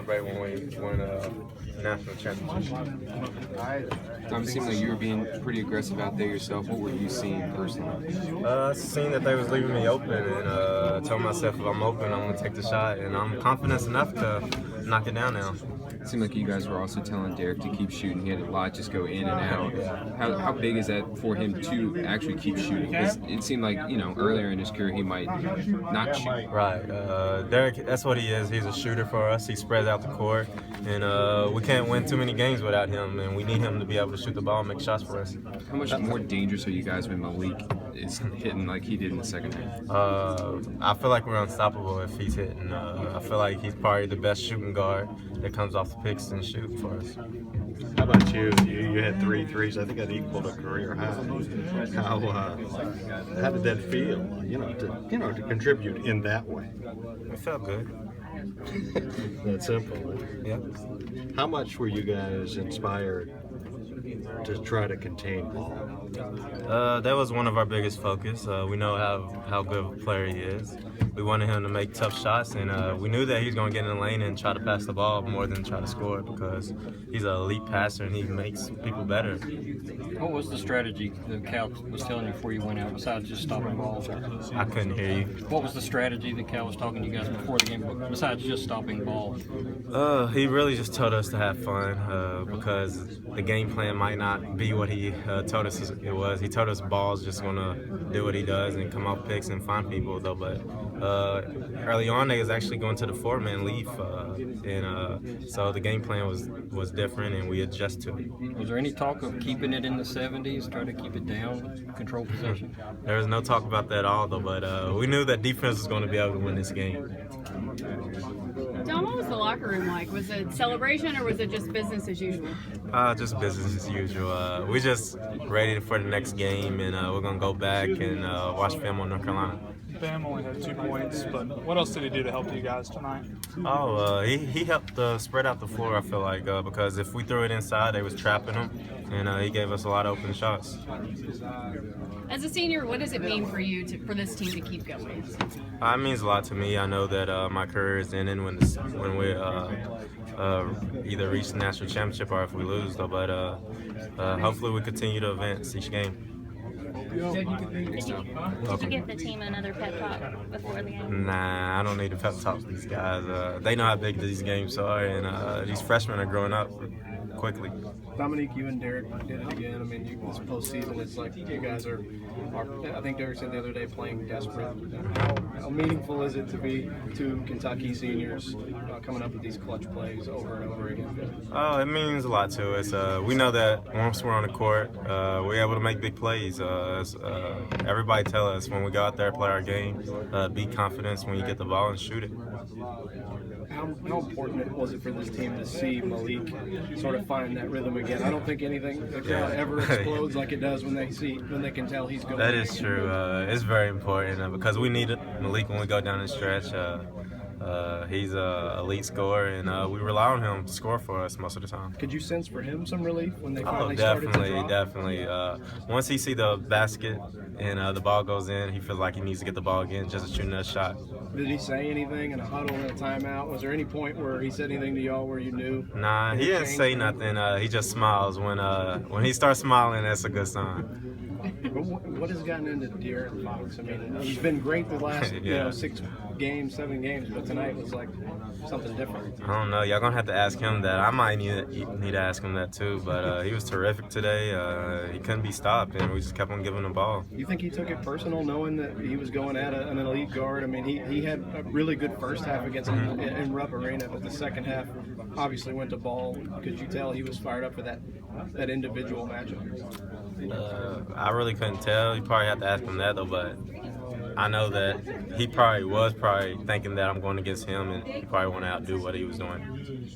celebrate when we win a national championship. It seemed like you were being pretty aggressive out there yourself. What were you seeing personally? Seeing that they was leaving me open and telling myself if I'm open, I'm gonna take the shot, and I'm confident enough to knock it down now. It seemed like you guys were also telling Derek to keep shooting. He had a lot just go in and out. How big is that for him to actually keep shooting? Because it seemed like, earlier in his career he might not shoot. Right. Derek, that's what he is. He's a shooter for us. He spreads out the court, and we can't win too many games without him, and we need him to be able to shoot the ball and make shots for us. How much more dangerous are you guys when Malik is hitting like he did in the second half? I feel like we're unstoppable if he's hitting. I feel like he's probably the best shooting guard that comes off the picks and shoot for us. How about you? You had 3 threes. I think that equaled a career high. How did that feel? To contribute in that way. It felt good. That's simple. Yeah. How much were you guys inspired to try to contain ball? That was one of our biggest focus. We know how good of a player he is. We wanted him to make tough shots, and we knew that he was going to get in the lane and try to pass the ball more than try to score because he's an elite passer and he makes people better. What was the strategy that Cal was telling you before you went out, besides just stopping balls? I couldn't hear you. What was the strategy that Cal was talking to you guys before the game, besides just stopping balls? He really just told us to have fun because the game plan might not be what he told us it was. He told us ball's just going to do what he does and come off picks and find people, though. But early on, they was actually going to the 4-man leaf, and so the game plan was different, and we adjust to it. Was there any talk of keeping it in the 70s, try to keep it down, control possession? There was no talk about that at all, though, but we knew that defense was going to be able to win this game. Dom, what was the locker room like? Was it celebration or was it just business as usual? Just business as usual. We just ready for the next game, and we're going to go back and watch film on North Carolina. Bam only had 2 points, but what else did he do to help you guys tonight? He helped spread out the floor, I feel like, because if we threw it inside, they was trapping him, and he gave us a lot of open shots. As a senior, what does it mean for you for this team to keep going? It means a lot to me. I know that my career is ending when we either reach the national championship or if we lose, though. But hopefully we continue to advance each game. Did you give the team another pep talk before the game? Nah, I don't need to pep talk these guys. They know how big these games are, and these freshmen are growing up quickly. Dominique, you and Derek did it again. I mean, this postseason, it's like you guys are I think Derek said the other day, playing desperate. How meaningful is it to be 2 Kentucky seniors coming up with these clutch plays over and over again? Oh, it means a lot to us. We know that once we're on the court, we're able to make big plays. Everybody tell us when we go out there play our game, be confident when you get the ball and shoot it. How important was it for this team to see Malik sort of find that rhythm again? I don't think anything ever explodes like it does when they can tell he's going. That is true. It's very important because we need Malik when we go down the stretch. He's an elite scorer, and we rely on him to score for us most of the time. Could you sense for him some relief when they finally started to drop? Definitely. Once he see the basket and the ball goes in, he feels like he needs to get the ball again just to shoot another shot. Did he say anything in a huddle in a timeout? Was there any point where he said anything to y'all where you knew? Nah, he didn't say nothing. He just smiles. When he starts smiling, that's a good sign. What has gotten into De'Aaron Fox? I mean, he's been great the last 6 games, 7 games, but tonight was like something different. I don't know. Y'all gonna have to ask him that. I might need to ask him that too. But he was terrific today. He couldn't be stopped, and we just kept on giving him the ball. You think he took it personal, knowing that he was going at an elite guard? I mean, he had a really good first half against him in Rupp Arena, but the second half obviously went to ball. Could you tell he was fired up for that individual matchup? I really couldn't tell. You probably have to ask him that though, but I know that he probably was thinking that I'm going against him, and he probably want to outdo what he was doing.